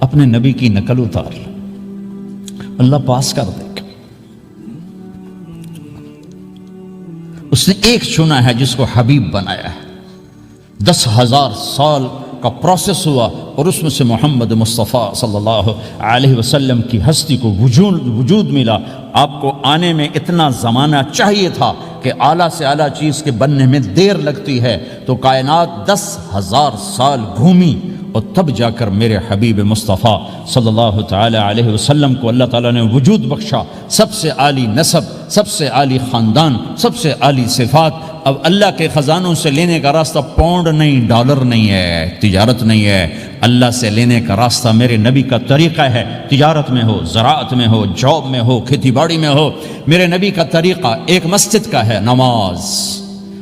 اپنے نبی کی نقل اتار لے، اللہ پاس کر دے گا۔ اس نے ایک چنا ہے جس کو حبیب بنایا ہے، 10,000 سال کا پروسیس ہوا اور اس میں سے محمد مصطفیٰ صلی اللہ علیہ وسلم کی ہستی کو وجود ملا۔ آپ کو آنے میں اتنا زمانہ چاہیے تھا کہ اعلیٰ سے اعلیٰ چیز کے بننے میں دیر لگتی ہے، تو کائنات 10,000 سال گھومی اور تب جا کر میرے حبیب مصطفیٰ صلی اللہ تعالی علیہ وسلم کو اللہ تعالیٰ نے وجود بخشا، سب سے عالی نسب، سب سے عالی خاندان، سب سے عالی صفات۔ اب اللہ کے خزانوں سے لینے کا راستہ پاؤنڈ نہیں، ڈالر نہیں ہے، تجارت نہیں ہے، اللہ سے لینے کا راستہ میرے نبی کا طریقہ ہے۔ تجارت میں ہو، زراعت میں ہو، جاب میں ہو، کھیتی باڑی میں ہو، میرے نبی کا طریقہ ایک مسجد کا ہے، نماز،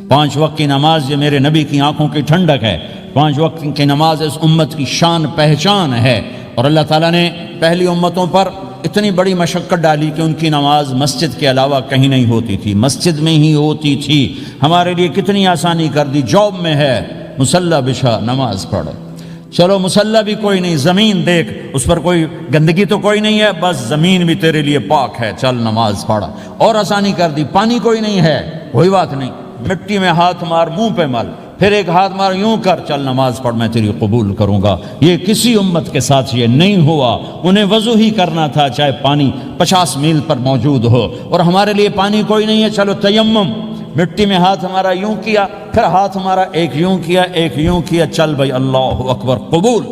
5 وقت کی نماز، یہ میرے نبی کی آنکھوں کی ٹھنڈک ہے۔ 5 وقت کی نماز اس امت کی شان پہچان ہے، اور اللہ تعالیٰ نے پہلی امتوں پر اتنی بڑی مشقت ڈالی کہ ان کی نماز مسجد کے علاوہ کہیں نہیں ہوتی تھی، مسجد میں ہی ہوتی تھی۔ ہمارے لیے کتنی آسانی کر دی، جاب میں ہے مصلی بچھا نماز پڑھ، چلو مصلی بھی کوئی نہیں، زمین دیکھ اس پر کوئی گندگی تو کوئی نہیں ہے، بس زمین بھی تیرے لیے پاک ہے، چل نماز پڑھ۔ اور آسانی کر دی، پانی کوئی نہیں ہے، کوئی بات نہیں، مٹی میں ہاتھ مار، منہ پہ مل، پھر ایک ہاتھ مار، یوں کر، چل نماز پڑھ، میں تیری قبول کروں گا۔ یہ کسی امت کے ساتھ یہ نہیں ہوا، انہیں وضو ہی کرنا تھا چاہے پانی 50 میل پر موجود ہو، اور ہمارے لیے پانی کوئی نہیں ہے، چلو تیمم، مٹی میں ہاتھ ہمارا یوں کیا، پھر ہاتھ ہمارا ایک یوں کیا، ایک یوں کیا، چل بھائی اللہ اکبر قبول۔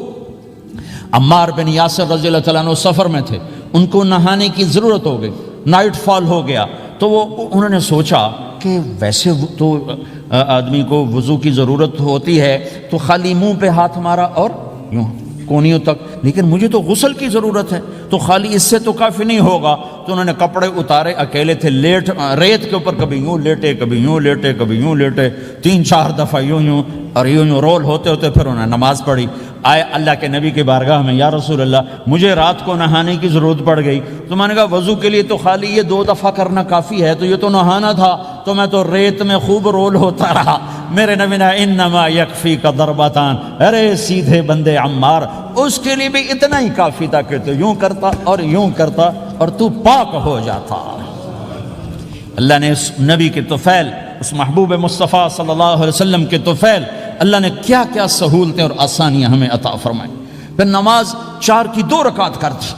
عمار بن یاسر رضی اللہ تعالیٰ عنہ سفر میں تھے، ان کو نہانے کی ضرورت ہو گئی، نائٹ فال ہو گیا، تو انہوں نے سوچا کہ ویسے تو آدمی کو وضو کی ضرورت ہوتی ہے تو خالی منہ پہ ہاتھ مارا اور یوں کونیوں تک، لیکن مجھے تو غسل کی ضرورت ہے، تو خالی اس سے تو کافی نہیں ہوگا، تو انہوں نے کپڑے اتارے، اکیلے تھے، ریت کے اوپر کبھی یوں لیٹے، کبھی یوں لیٹے، کبھی یوں لیٹے، 3-4 دفعہ یوں اور یوں رول ہوتے ہوتے پھر انہوں نے نماز پڑھی۔ آئے اللہ کے نبی کی بارگاہ میں، یا رسول اللہ مجھے رات کو نہانے کی ضرورت پڑ گئی، تو میں نے کہا وضو کے لیے تو خالی یہ 2 دفعہ کرنا کافی ہے، تو یہ تو نہانا تھا، تو میں تو ریت میں خوب رول ہوتا رہا۔ میرے نبی نے انما یکفیک ضربتان، ارے سیدھے بندے عمار، اس کے لیے بھی اتنا ہی کافی تھا کہ تو یوں کرتا اور یوں کرتا اور تو پاک ہو جاتا۔ اللہ نے اس نبی کے طفیل، اس محبوب مصطفیٰ صلی اللہ علیہ وسلم کے طفیل، اللہ نے کیا کیا سہولتیں اور آسانیاں ہمیں عطا فرمائیں۔ پھر نماز 4 کی 2 رکعت کر دی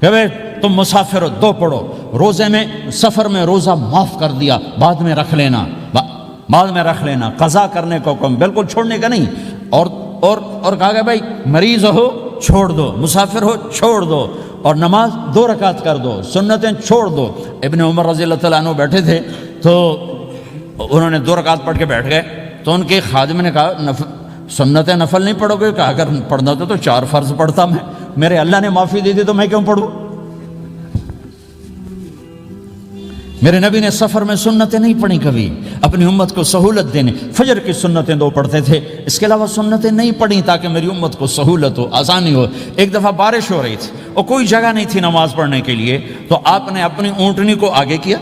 کہ بھئی تم مسافر ہو 2 پڑھو، روزے میں سفر میں روزہ معاف کر دیا، بعد میں رکھ لینا، بعد میں رکھ لینا، قضا کرنے کو حکم، بالکل چھوڑنے کا نہیں، اور کہا کہ بھائی مریض ہو چھوڑ دو، مسافر ہو چھوڑ دو، اور نماز 2 رکعت کر دو، سنتیں چھوڑ دو۔ ابن عمر رضی اللہ تعالیٰ عنہ بیٹھے تھے تو انہوں نے 2 رکعت پڑھ کے بیٹھ گئے، تو ان کے خادم نے کہا سنتیں نفل نہیں پڑھو گے؟ کہا اگر پڑھنا ہوتا تو 4 فرض پڑھتا میں، میرے اللہ نے معافی دے دی تو میں کیوں پڑھوں؟ میرے نبی نے سفر میں سنتیں نہیں پڑھی کبھی، اپنی امت کو سہولت دینے، فجر کی سنتیں 2 پڑھتے تھے، اس کے علاوہ سنتیں نہیں پڑھی تاکہ میری امت کو سہولت ہو، آسانی ہو۔ ایک دفعہ بارش ہو رہی تھی اور کوئی جگہ نہیں تھی نماز پڑھنے کے لیے، تو آپ نے اپنی اونٹنی کو آگے کیا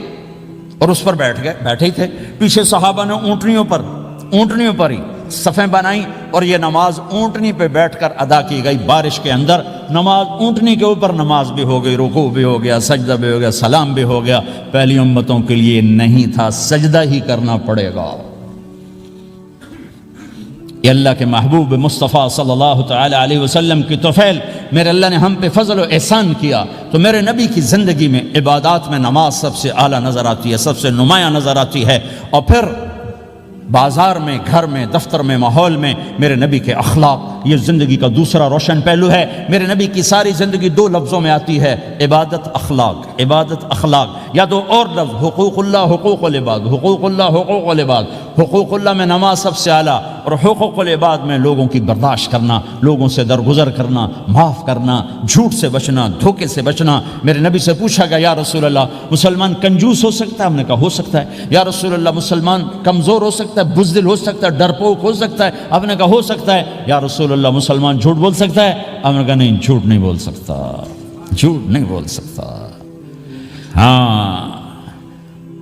اور اس پر بیٹھ گئے، بیٹھے ہی تھے، پیچھے صحابہ نے اونٹنیوں پر ہی صفیں بنائیں، اور یہ نماز اونٹنی پہ بیٹھ کر ادا کی گئی بارش کے اندر۔ نماز اونٹنی کے اوپر نماز بھی ہو گئی، رکوع بھی ہو گیا، سجدہ بھی ہو گیا، سلام بھی ہو گیا۔ پہلی امتوں کے لیے نہیں تھا، سجدہ ہی کرنا پڑے گا۔ یہ اللہ کے محبوب مصطفیٰ صلی اللہ تعالی علیہ وسلم کی طفیل، میرے اللہ نے ہم پہ فضل و احسان کیا، تو میرے نبی کی زندگی میں عبادات میں نماز سب سے اعلیٰ نظر آتی ہے، سب سے نمایاں نظر آتی ہے، اور پھر بازار میں، گھر میں، دفتر میں، ماحول میں میرے نبی کے اخلاق، یہ زندگی کا دوسرا روشن پہلو ہے۔ میرے نبی کی ساری زندگی 2 لفظوں میں آتی ہے، عبادت اخلاق، عبادت اخلاق، یا تو اور لفظ حقوق اللہ حقوق العباد، حقوق اللہ حقوق العباد۔ حقوق اللہ میں نماز سب سے اعلیٰ، اور حقوق العباد میں لوگوں کی برداشت کرنا، لوگوں سے درگزر کرنا، معاف کرنا، جھوٹ سے بچنا، دھوکے سے بچنا۔ میرے نبی سے پوچھا گیا یا رسول اللہ مسلمان کنجوس ہو سکتا ہے؟ ہم نے کہا ہو سکتا ہے۔ یا رسول اللہ مسلمان کمزور ہو سکتا ہے، بزدل ہو سکتا ہے، ڈرپوک ہو سکتا ہے؟ آپ نے کہا ہو سکتا ہے۔ یا رسول اللہ مسلمان جھوٹ بول سکتا ہے؟ آپ نے کہا نہیں، جھوٹ نہیں بول سکتا، جھوٹ نہیں بول سکتا۔ ہاں،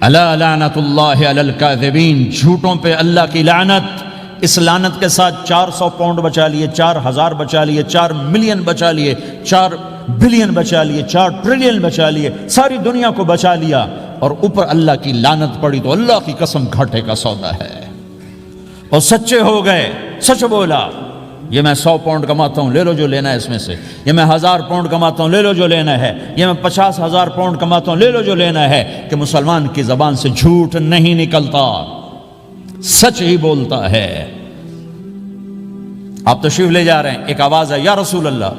الا لعنت اللہ علی الکاذبین، جھوٹوں پہ اللہ کی لعنت۔ اس لعنت کے ساتھ 400 پاؤنڈ بچا لیے، 4000 بچا لیے، 4 ملین بچا لیے، 4 بلین بچا لیے، 4 ٹریلین بچا لیے، ساری دنیا کو بچا لیا، اور اوپر اللہ کی لعنت پڑی تو اللہ کی قسم گھاٹے کا سودا ہے۔ اور سچے ہو گئے، سچ بولا، یہ میں 100 پاؤنڈ کماتا ہوں، لے لو جو لینا ہے اس میں سے، یہ میں 1000 پاؤنڈ کماتا ہوں، لے لو جو لینا ہے، یہ میں 50,000 پاؤنڈ کماتا ہوں، لے لو جو لینا ہے، کہ مسلمان کی زبان سے جھوٹ نہیں نکلتا، سچ ہی بولتا ہے۔ آپ تشریف لے جا رہے ہیں، ایک آواز ہے یا رسول اللہ،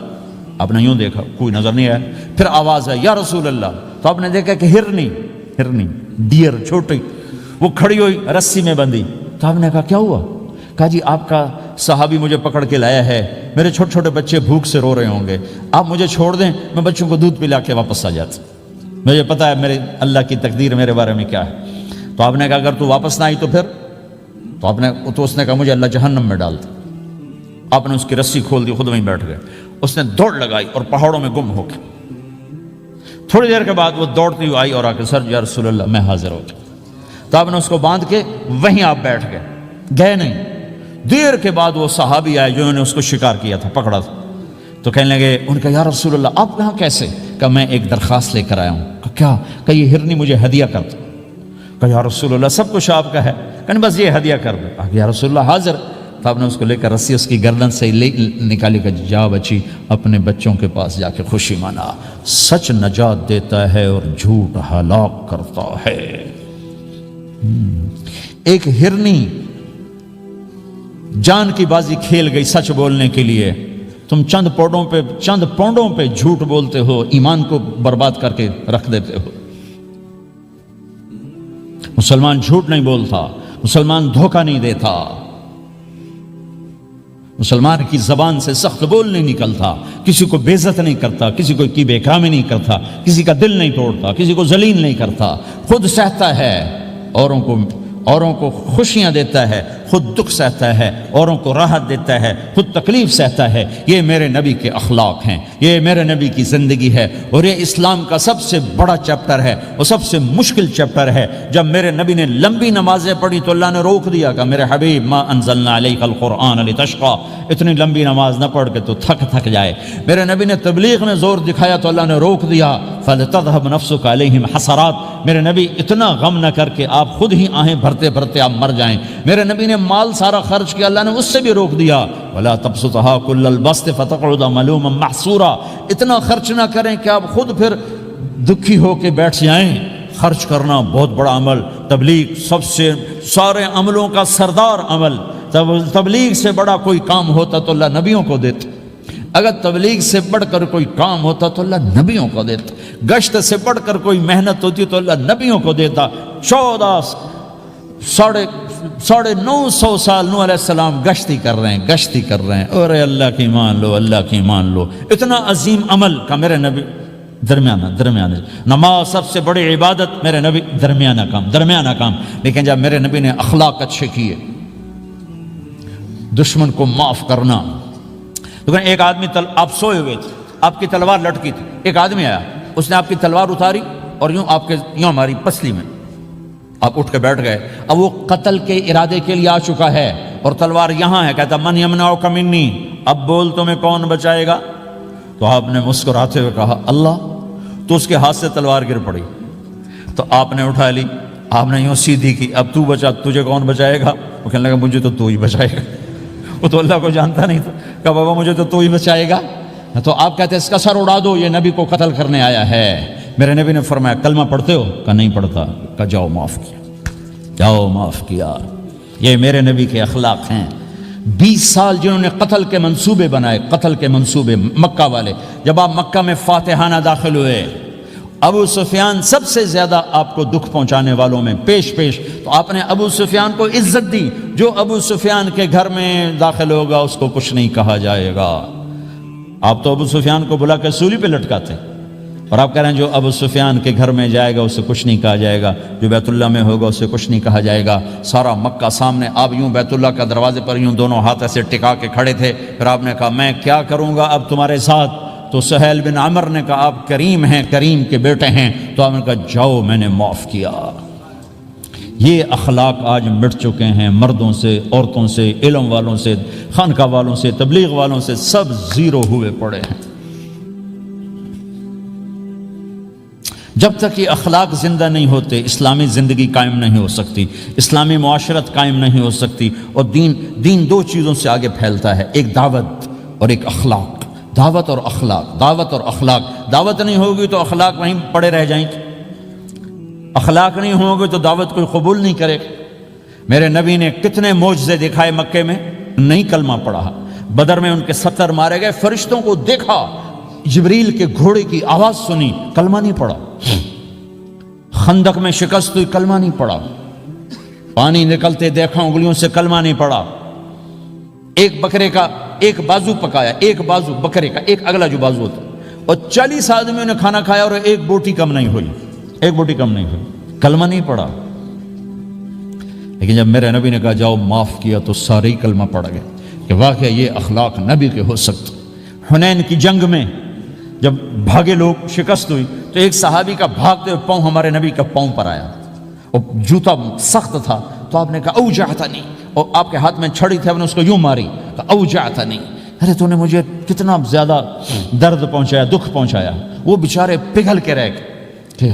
آپ نے یوں دیکھا کوئی نظر نہیں آیا، پھر آواز ہے یا رسول اللہ، تو آپ نے دیکھا کہ ہرنی ڈیر چھوٹی وہ کھڑی ہوئی رسی میں بندھی، تو آپ نے کہا کیا ہوا؟ کہا جی آپ کا صحابی مجھے پکڑ کے لایا ہے، میرے چھوٹے چھوٹے بچے بھوک سے رو رہے ہوں گے، آپ مجھے چھوڑ دیں، میں بچوں کو دودھ پلا کے واپس آ جاتا، مجھے پتا ہے میرے اللہ کی تقدیر میرے بارے میں کیا ہے۔ تو آپ نے کہا اگر تو واپس نہ آئی تو پھر؟ تو اس نے کہا مجھے اللہ جہنم میں ڈال دے۔ آپ نے اس کی رسی کھول دی، خود وہیں بیٹھ گئے، اس نے دوڑ لگائی اور پہاڑوں میں گم ہو گئی۔ تھوڑی دیر کے بعد وہ دوڑتی ہوئی آئی اور آ کے سر یا رسول اللہ میں حاضر ہو گیا، تو آپ نے اس کو باندھ کے وہیں آپ بیٹھ گئے نہیں۔ دیر کے بعد وہ صحابی آئے جنہوں نے اس کو شکار کیا تھا، پکڑا تھا، تو کہنے لگے، ان کا یا رسول اللہ آپ یہاں کیسے؟ کہ میں ایک درخواست لے کر آیا ہوں۔ کہ کیا؟ کہ یہ ہرنی مجھے ہدیہ کر دو۔ کہ یا رسول اللہ سب کچھ آپ کا ہے، کہ بس یہ ہدیہ کر دو۔ کہ یا رسول اللہ حاضر۔ تو آپ نے اس کو لے کر رسی اس کی گردن سے نکالی کہ جا بچی اپنے بچوں کے پاس جا کے خوشی منا، سچ نجات دیتا ہے اور جھوٹ ہلاک کرتا ہے۔ ایک ہرنی جان کی بازی کھیل گئی سچ بولنے کے لیے، تم چند پونڈوں پہ جھوٹ بولتے ہو، ایمان کو برباد کر کے رکھ دیتے ہو۔ مسلمان جھوٹ نہیں بولتا، مسلمان دھوکہ نہیں دیتا، مسلمان کی زبان سے سخت بول نہیں نکلتا، کسی کو بے عزت نہیں کرتا، کسی کو کی بے اکرامی نہیں کرتا، کسی کا دل نہیں توڑتا، کسی کو ذلیل نہیں کرتا، خود سہتا ہے، اوروں کو خوشیاں دیتا ہے، خود دکھ سہتا ہے، اوروں کو راحت دیتا ہے، خود تکلیف سہتا ہے۔ یہ میرے نبی کے اخلاق ہیں، یہ میرے نبی کی زندگی ہے، اور یہ اسلام کا سب سے بڑا چیپٹر ہے اور سب سے مشکل چیپٹر ہے۔ جب میرے نبی نے لمبی نمازیں پڑھی تو اللہ نے روک دیا کہ میرے حبیب ما انزلنا علیک القرآن لتشقى، اتنی لمبی نماز نہ پڑھ کے تو تھک جائے۔ میرے نبی نے تبلیغ میں زور دکھایا تو اللہ نے روک دیا، فلتذهب نفسك علیہم حسرات، میرے نبی اتنا غم نہ کر کے آپ خود ہی آہیں بھرتے بھرتے آپ مر جائیں۔ میرے نبی نے مال سارا خرچ کیا، اللہ نے اس سے بھی روک دیا، ولا تبسطها كل البسط فتقعد ملوما محسورا، اتنا خرچ نہ کریں کہ آپ خود پھر دکھی ہو کے بیٹھ جائیں۔ خرچ کرنا بہت بڑا عمل، تبلیغ سب سے سارے عملوں کا سردار عمل، تبلیغ سے بڑا کوئی کام ہوتا تو اللہ نبیوں کو دیتا، اگر تبلیغ سے بڑھ کر کوئی کام ہوتا تو اللہ نبیوں کو دیتا، گشت سے بڑھ کر کوئی محنت ہوتی تو اللہ نبیوں کو دیتا۔ 950 سال نوح علیہ السلام گشتی کر رہے ہیں، اور اللہ کی مان لو، اللہ کی مان لو، اتنا عظیم عمل کا میرے نبی درمیانہ نماز سب سے بڑی عبادت، میرے نبی درمیانہ کام، لیکن جب میرے نبی نے اخلاق اچھے کیے، دشمن کو معاف کرنا۔ لیکن ایک آدمی آپ سوئے ہوئے تھے، آپ کی تلوار لٹکی تھی، ایک آدمی آیا، اس نے آپ کی تلوار اتاری اور یوں ماری پسلی میں، آپ اٹھ کے بیٹھ گئے۔ اب وہ قتل کے ارادے کے لیے آ چکا ہے اور تلوار یہاں ہے، کہتا من یمنعک منی، اب بول تمہیں کون بچائے گا؟ تو آپ نے مسکراتے ہوئے کہا اللہ، تو اس کے ہاتھ سے تلوار گر پڑی، تو آپ نے اٹھا لی، آپ نے یوں سیدھی کی، اب تو بچا، تجھے کون بچائے گا؟ وہ کہنے لگا مجھے تو ہی بچائے گا، وہ تو اللہ کو جانتا نہیں تھا، کہا بابا مجھے تو ہی بچائے گا۔ تو آپ کہتے ہیں اس کا سر اڑا دو، یہ نبی کو قتل کرنے آیا ہے۔ میرے نبی نے فرمایا کلمہ پڑھتے ہو؟ کہا نہیں پڑھتا۔ کہا جاؤ معاف کیا۔ یہ میرے نبی کے اخلاق ہیں۔ 20 سال جنہوں نے قتل کے منصوبے مکہ والے، جب آپ مکہ میں فاتحانہ داخل ہوئے، ابو سفیان سب سے زیادہ آپ کو دکھ پہنچانے والوں میں پیش تو آپ نے ابو سفیان کو عزت دی۔ جو ابو سفیان کے گھر میں داخل ہوگا اس کو کچھ نہیں کہا جائے گا۔ آپ تو ابو سفیان کو بلا کے سولی پہ لٹکاتے، اور آپ کہہ رہے ہیں جو ابو سفیان کے گھر میں جائے گا اسے کچھ نہیں کہا جائے گا، جو بیت اللہ میں ہوگا اسے کچھ نہیں کہا جائے گا۔ سارا مکہ سامنے، آپ یوں بیت اللہ کا دروازے پر یوں دونوں ہاتھ ایسے ٹکا کے کھڑے تھے۔ پھر آپ نے کہا میں کیا کروں گا اب تمہارے ساتھ؟ تو سہیل بن عمر نے کہا آپ کریم ہیں، کریم کے بیٹے ہیں، تو آپ نے کہا جاؤ میں نے معاف کیا۔ یہ اخلاق آج مٹ چکے ہیں، مردوں سے، عورتوں سے، علم والوں سے، خانقاہ والوں سے، تبلیغ والوں سے، سب زیرو ہوئے پڑے ہیں۔ جب تک یہ اخلاق زندہ نہیں ہوتے اسلامی زندگی قائم نہیں ہو سکتی، اسلامی معاشرت قائم نہیں ہو سکتی، اور دین دو چیزوں سے آگے پھیلتا ہے، ایک دعوت اور ایک اخلاق۔ دعوت اور اخلاق، دعوت اور اخلاق۔ دعوت نہیں ہوگی تو اخلاق وہیں پڑے رہ جائیں گے، اخلاق نہیں ہوں گے تو دعوت کوئی قبول نہیں کرے گا۔ میرے نبی نے کتنے معجزے دکھائے مکے میں، نہیں کلمہ پڑھا۔ بدر میں ان کے 70 مارے گئے، فرشتوں کو دیکھا، جبریل کے گھوڑے کی آواز سنی، کلمہ نہیں پڑھا۔ خندق میں شکست ہوئی، کلمہ نہیں پڑھا۔ پانی نکلتے دیکھا، انگلیوں سے کلمہ نہیں پڑھا۔ ایک بکرے کا ایک بازو پکایا، ایک بازو بکرے کا، ایک اگلا جو بازو ہوتا، اور 40 آدمیوں نے کھانا کھایا اور ایک بوٹی کم نہیں ہوئی، ایک بوٹی کم نہیں ہوئی، کلمہ نہیں پڑھا۔ لیکن جب میرے نبی نے کہا جاؤ معاف کیا تو سارے ہی کلمہ پڑھ گئے کہ واقعہ یہ اخلاق نبی کے ہو سکتے۔ حنین کی جنگ میں جب بھاگے لوگ، شکست ہوئی، تو ایک صحابی کا بھاگتے ہوئے پاؤں ہمارے نبی کا پاؤں پر آیا، اور جوتا سخت تھا، تو آپ نے کہا اوجعتنی، اور آپ کے ہاتھ میں چھڑی تھی، آپ نے اس کو یوں ماری، کہا اوجعتنی، ارے تو نے مجھے کتنا زیادہ درد پہنچایا، دکھ پہنچایا۔ وہ بیچارے پگھل کے رہ گئے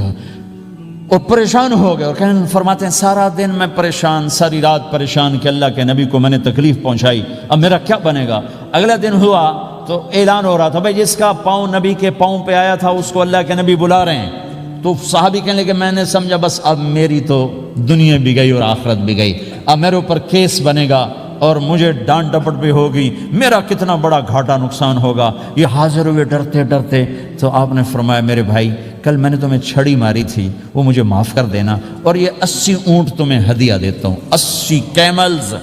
اور پریشان ہو گئے، اور فرماتے ہیں سارا دن میں پریشان، ساری رات پریشان کہ اللہ کے نبی کو میں نے تکلیف پہنچائی، اب میرا کیا بنے گا۔ اگلا دن ہوا تو اعلان ہو رہا تھا، بھائی جس کا پاؤں نبی کے پاؤں پہ آیا تھا اس کو اللہ کے نبی بلا رہے ہیں۔ تو صحابی کہنے لگے میں نے سمجھا بس اب میری تو دنیا بھی گئی اور آخرت بھی گئی، اب میرے اوپر کیس بنے گا اور مجھے ڈانٹ ڈپٹ بھی ہوگی، میرا کتنا بڑا گھاٹا نقصان ہوگا۔ یہ حاضر ہوئے ڈرتے ڈرتے، تو آپ نے فرمایا میرے بھائی کل میں نے تمہیں چھڑی ماری تھی، وہ مجھے معاف کر دینا، اور یہ 80 اونٹ تمہیں ہدیہ دیتا ہوں، 80 کیملز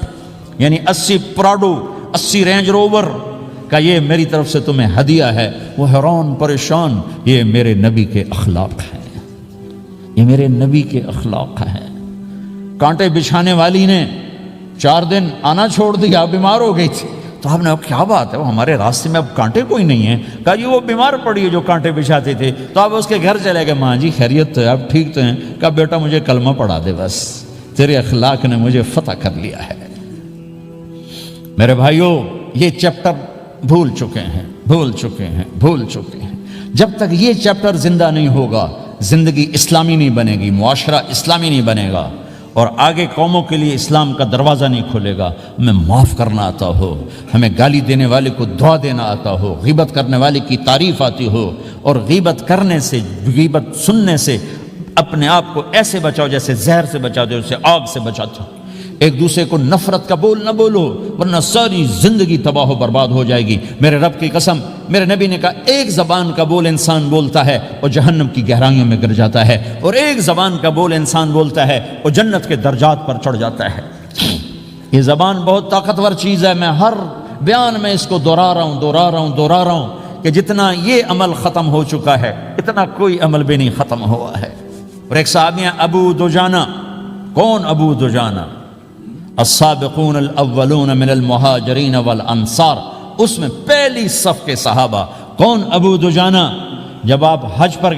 یعنی 80 پراڈو، 80 رینج روور کا یہ میری طرف سے تمہیں ہدیہ ہے۔ وہ حیران پریشان، یہ میرے نبی کے اخلاق ہیں، یہ میرے نبی کے اخلاق ہیں۔ کانٹے بچھانے والی نے 4 دن آنا چھوڑ دیا، بیمار ہو گئی تھی، تو آپ نے اب کیا بات ہے، وہ ہمارے راستے میں اب کانٹے کوئی نہیں ہیں، کہا جی وہ بیمار پڑی ہے جو کانٹے بچھاتے تھے، تو آپ اس کے گھر چلے گئے، ماں جی خیریت تو ہے، اب ٹھیک تو ہیں، کہا بیٹا مجھے کلمہ پڑھا دے، بس تیرے اخلاق نے مجھے فتح کر لیا ہے۔ میرے بھائیوں یہ چیپٹر بھول چکے ہیں، بھول چکے ہیں، بھول چکے ہیں۔ جب تک یہ چیپٹر زندہ نہیں ہوگا زندگی اسلامی نہیں بنے گی، معاشرہ اسلامی نہیں بنے گا، اور آگے قوموں کے لیے اسلام کا دروازہ نہیں کھلے گا۔ ہمیں معاف کرنا آتا ہو، ہمیں گالی دینے والے کو دعا دینا آتا ہو، غیبت کرنے والے کی تعریف آتی ہو، اور غیبت کرنے سے، غیبت سننے سے اپنے آپ کو ایسے بچاؤ جیسے زہر سے بچاتے ہو، اسے آگ سے بچاتے ہو۔ ایک دوسرے کو نفرت کا بول نہ بولو ورنہ ساری زندگی تباہ و برباد ہو جائے گی۔ میرے رب کی قسم، میرے نبی نے کہا ایک زبان کا بول انسان بولتا ہے اور جہنم کی گہرائیوں میں گر جاتا ہے، اور ایک زبان کا بول انسان بولتا ہے اور جنت کے درجات پر چڑھ جاتا ہے۔ یہ زبان بہت طاقتور چیز ہے، میں ہر بیان میں اس کو دہرا رہا ہوں کہ جتنا یہ عمل ختم ہو چکا ہے اتنا کوئی عمل بھی نہیں ختم ہوا ہے۔ اور ایک صحابی ہیں ابو دجانہ۔ کون ابو دجانہ؟ السابقون الاولون من المہاجرین والانصار، اس میں پہلی صف کے صحابہ۔ کون ابو دجانہ؟ جب آپ حج پر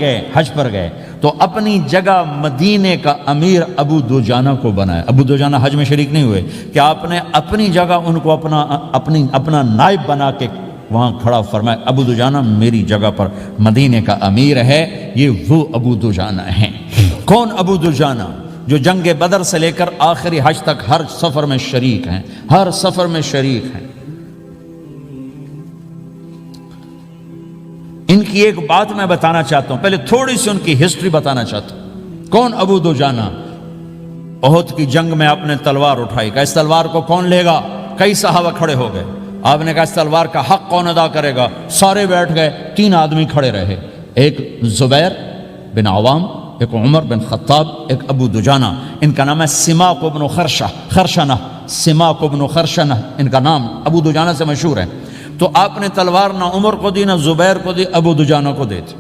گئے تو اپنی جگہ مدینے کا امیر ابو دجانہ کو بنایا۔ ابو دجانہ حج میں شریک نہیں ہوئے کہ آپ نے اپنی جگہ ان کو اپنا نائب بنا کے وہاں کھڑا فرمایا ابو دجانہ میری جگہ پر مدینے کا امیر ہے، یہ وہ ابو دجانہ ہیں۔ کون ابو دجانہ؟ جو جنگ بدر سے لے کر آخری حج تک ہر سفر میں شریک ہیں، ہر سفر میں شریک ہیں۔ ان کی ایک بات میں بتانا چاہتا ہوں، پہلے تھوڑی سی ان کی ہسٹری بتانا چاہتا ہوں۔ کون ابو دجانہ؟ احد کی جنگ میں آپ نے تلوار اٹھائی، کہا اس تلوار کو کون لے گا؟ کئی صحابہ کھڑے ہو گئے۔ آپ نے کہا اس تلوار کا حق کون ادا کرے گا؟ سارے بیٹھ گئے، 3 آدمی کھڑے رہے، ایک زبیر بن عوام، ایک عمر بن خطاب، ایک ابو دجانہ۔ ان کا نام ہے سماک بن خرشنہ، سماک بن خرشنہ ان کا نام ابو دجانہ سے مشہور ہے۔ تو آپ نے تلوار نہ عمر کو دی، نہ زبیر کو دی، ابو دجانہ کو دی تھی۔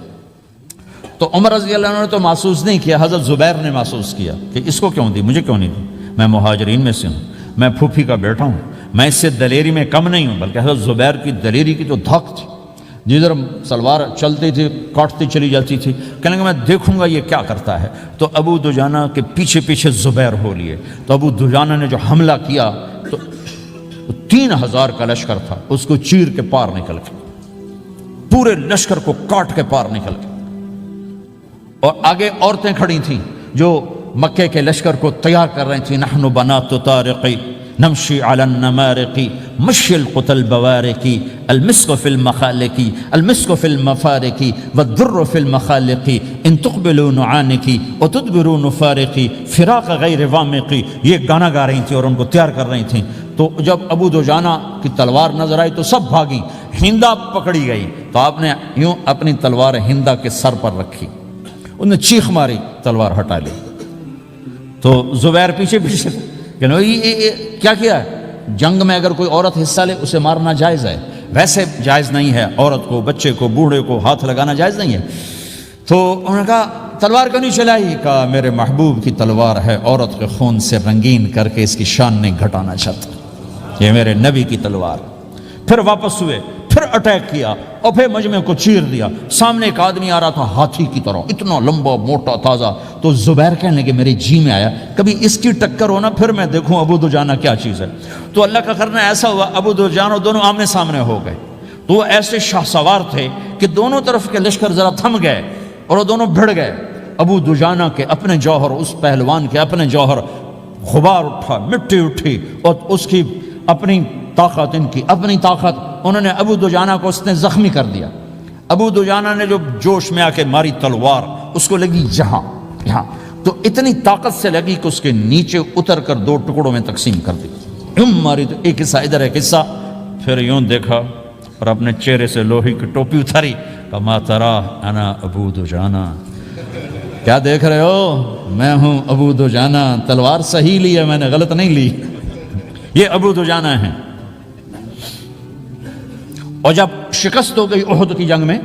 تو عمر رضی اللہ عنہ نے تو محسوس نہیں کیا، حضرت زبیر نے محسوس کیا کہ اس کو کیوں دی، مجھے کیوں نہیں دی، میں مہاجرین میں سے ہوں، میں پھوپھی کا بیٹا ہوں، میں اس سے دلیری میں کم نہیں ہوں۔ بلکہ حضرت زبیر کی دلیری کی تو دھک تھی، جدھر سلوار چلتی تھی کاٹتی چلی جاتی تھی، کہنے لگا میں دیکھوں گا یہ کیا کرتا ہے۔ تو ابو دجانہ کے پیچھے پیچھے زبیر ہو لیے، تو ابو دجانہ نے جو حملہ کیا تو 3000 کا لشکر تھا، اس کو چیر کے پار نکل کے، پورے لشکر کو کاٹ کے پار نکل کے، اور آگے عورتیں کھڑی تھیں جو مکے کے لشکر کو تیار کر رہی تھیں۔ نحن بنات طارقی نمشی علی النمارقی مشی القتل بوارقی المسک فی المخالقی المسک فی المفارقی والدر فی المخالقی ان تقبلوا نعانقی وتدبروا نفارقی فراق غیر وامقی، یہ گانا گا رہی تھیں اور ان کو تیار کر رہی تھیں۔ تو جب ابو دجانہ کی تلوار نظر آئی تو سب بھاگی، ہندا پکڑی گئی تو آپ نے یوں اپنی تلوار ہندا کے سر پر رکھی، انہوں نے چیخ ماری، تلوار ہٹا لی۔ تو زبیر پیچھے پیچھے کہ کیا کیا ہے؟ جنگ میں اگر کوئی عورت حصہ لے اسے مارنا جائز ہے، ویسے جائز نہیں ہے، عورت کو، بچے کو، بوڑھے کو ہاتھ لگانا جائز نہیں ہے۔ تو انہوں نے کہا تلوار کیوں نہیں چلائی؟ کہا میرے محبوب کی تلوار ہے، عورت کے خون سے رنگین کر کے اس کی شان نہیں گھٹانا چاہتا، یہ میرے نبی کی تلوار۔ پھر واپس ہوئے، پھر اٹیک کیا اور پھر مجمع کو چیر دیا۔ سامنے ایک آدمی آ رہا تھا ہاتھی کی طرح، اتنا لمبا موٹا تازہ۔ تو زبیر کہنے لگے میرے جی میں آیا کبھی اس کی ٹکر ہو نا، پھر میں دیکھوں ابو دجانہ کیا چیز ہے۔ تو اللہ کا کرنا ایسا ہوا، ابو دجانہ دونوں آمنے سامنے ہو گئے۔ تو وہ ایسے شاہ سوار تھے کہ دونوں طرف کے لشکر ذرا تھم گئے اور وہ دونوں بھڑ گئے۔ ابو دجانہ کے اپنے جوہر، اس پہلوان کے اپنے جوہر، غبار اٹھا، مٹی اٹھی، اور اس کی اپنی طاقت، ان کی اپنی طاقت، انہوں نے ابو دجانہ کو اس نے زخمی کر دیا۔ ابو دجانہ نے جو جوش میں آ کے ماری تلوار، اس کو لگی یہاں، تو اتنی طاقت سے لگی کہ اس کے نیچے اتر کر 2 ٹکڑوں میں تقسیم کر دی۔ یوں ماری تو ایک حصہ ادھر ایک حصہ، پھر یوں دیکھا اور اپنے چہرے سے لوہے کی ٹوپی اتاری، کما ترا انا ابو دجانہ، کیا دیکھ رہے ہو؟ میں ہوں ابو دجانہ، تلوار صحیح لی ہے میں نے، غلط نہیں لی۔ یہ ابو دجانہ ہیں۔ اور جب شکست ہو گئی احد کی جنگ میں،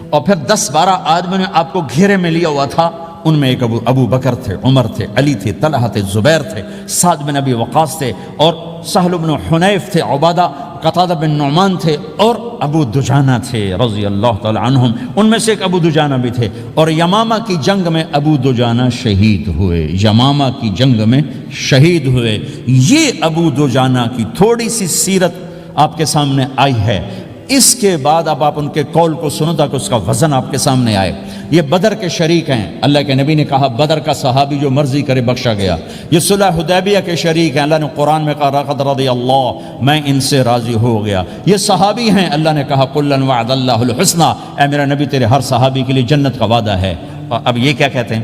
اور پھر 10-12 آدمی نے آپ کو گھیرے میں لیا ہوا تھا، ان میں ایک ابو بکر تھے، عمر تھے، علی تھے، طلحہ تھے، زبیر تھے، سعد بن ابی وقاص تھے، اور سہل بن حنیف تھے، عبادہ قتادہ بن نعمان تھے، اور ابو دجانہ تھے رضی اللہ تعالی عنہم۔ ان میں سے ایک ابو دجانہ بھی تھے، اور یمامہ کی جنگ میں ابو دجانہ شہید ہوئے، یمامہ کی جنگ میں شہید ہوئے۔ یہ ابو دجانہ کی تھوڑی سی سیرت آپ کے سامنے آئی ہے۔ اس کے بعد اب آپ ان کے قول کو سنو تاکہ اس کا وزن آپ کے سامنے آئے۔ یہ بدر کے شریک ہیں، اللہ کے نبی نے کہا بدر کا صحابی جو مرضی کرے بخشا گیا۔ یہ صلح حدیبیہ کے شریک ہیں، اللہ نے قرآن میں کہا لقد رضی اللہ، میں ان سے راضی ہو گیا۔ یہ صحابی ہیں، اللہ نے کہا کلا وعد اللہ الحسنی، اے میرا نبی تیرے ہر صحابی کے لیے جنت کا وعدہ ہے۔ اور اب یہ کیا کہتے ہیں؟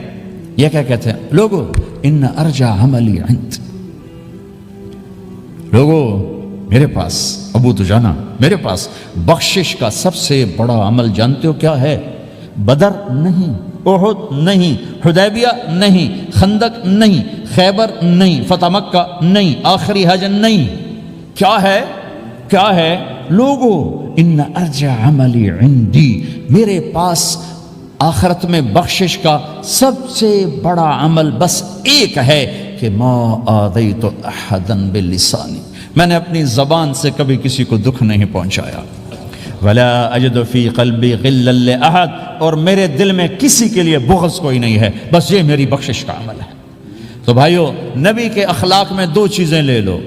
یہ کیا کہتے ہیں لوگو؟ ان ارجع عملی عند، لوگو میرے پاس، ابو دجانہ میرے پاس بخشش کا سب سے بڑا عمل جانتے ہو کیا ہے؟ بدر نہیں، احد نہیں، حدیبیہ نہیں، خندق نہیں، خیبر نہیں، فتح مکہ نہیں، آخری حج نہیں۔ کیا ہے؟ کیا ہے لوگو؟ ان ارجع عملی عندی، میرے پاس آخرت میں بخشش کا سب سے بڑا عمل بس ایک ہے کہ ما آذیت احدا بلسانی، میں نے اپنی زبان سے کبھی کسی کو دکھ نہیں پہنچایا۔ ولا اجد فی قلبی غلا لاحد، اور میرے دل میں کسی کے لیے بغض کوئی نہیں ہے، بس یہ میری بخشش کا عمل ہے۔ تو بھائیو، نبی کے اخلاق میں 2 چیزیں لے لو،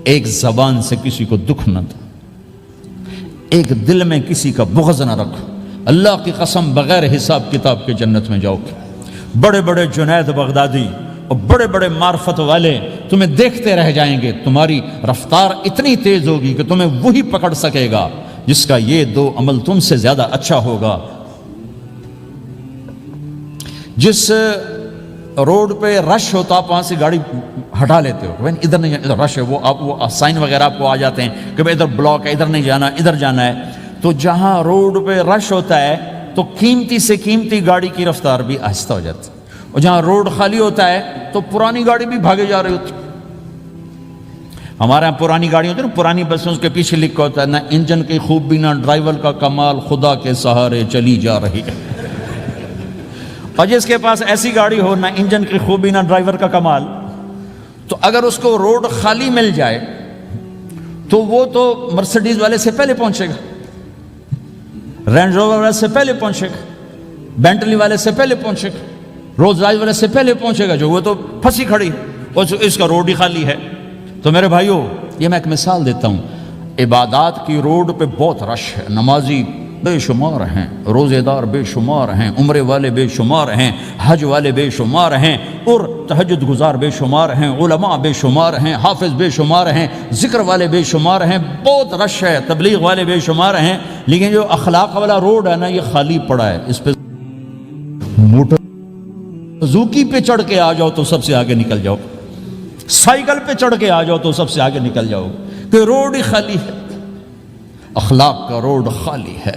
ایک زبان سے کسی کو دکھ نہ دو، ایک دل میں کسی کا بغض نہ رکھو۔ اللہ کی قسم بغیر حساب کتاب کے جنت میں جاؤ گے۔ بڑے بڑے جنید بغدادی اور بڑے بڑے معرفت والے تمہیں دیکھتے رہ جائیں گے، تمہاری رفتار اتنی تیز ہوگی کہ تمہیں وہی پکڑ سکے گا جس کا یہ 2 عمل تم سے زیادہ اچھا ہوگا۔ جس روڈ پہ رش ہوتا آپ وہاں سے گاڑی ہٹا لیتے ہو، ادھر نہیں جانا، ادھر رش ہے، وہ سائن وغیرہ آپ کو آ جاتے ہیں کہ ادھر بلاک ہے، ادھر نہیں جانا، ادھر جانا ہے۔ تو جہاں روڈ پہ رش ہوتا ہے تو قیمتی سے قیمتی گاڑی کی رفتار بھی آہستہ ہو جاتی ہے، اور جہاں روڈ خالی ہوتا ہے تو پرانی گاڑی بھی بھاگے جا رہی ہوتی۔ ہمارے یہاں پرانی گاڑی ہوتی ہے نا، پرانی بسوں کے پیچھے لکھا ہوتا ہے نہ انجن کی خوبی نہ ڈرائیور کا کمال، خدا کے سہارے چلی جا رہی ہے۔ اور جس کے پاس ایسی گاڑی ہو، نہ انجن کی خوبی نہ ڈرائیور کا کمال، تو اگر اس کو روڈ خالی مل جائے تو وہ تو مرسڈیز والے سے پہلے پہنچے گا۔ رینج روور والے سے پہلے پہنچے گا، بینٹلی والے سے پہلے پہنچے گا، رولز رائس والے سے پہلے پہنچے گا، جو وہ تو پھنسی کھڑی اور اس کا روڈ ہی خالی ہے۔ تو میرے بھائیوں، یہ میں ایک مثال دیتا ہوں، عبادات کی روڈ پہ بہت رش ہے، نمازی بے شمار ہیں، روزے دار بے شمار ہیں، عمرے والے بے شمار ہیں، حج والے بے شمار ہیں، اور تہجد گزار بے شمار ہیں، علماء بے شمار ہیں، حافظ بے شمار ہیں، ذکر والے بے شمار ہیں، بہت رش ہے، تبلیغ والے بے شمار ہیں، لیکن جو اخلاق والا روڈ ہے نا، یہ خالی پڑا ہے۔ اس پہ موٹر زوکی پہ چڑھ کے آ جاؤ تو سب سے آگے نکل جاؤ، سائیکل پہ چڑھ کے آ جاؤ تو سب سے آگے نکل جاؤ، کہ روڈ ہی خالی ہے، اخلاق کا روڈ خالی ہے۔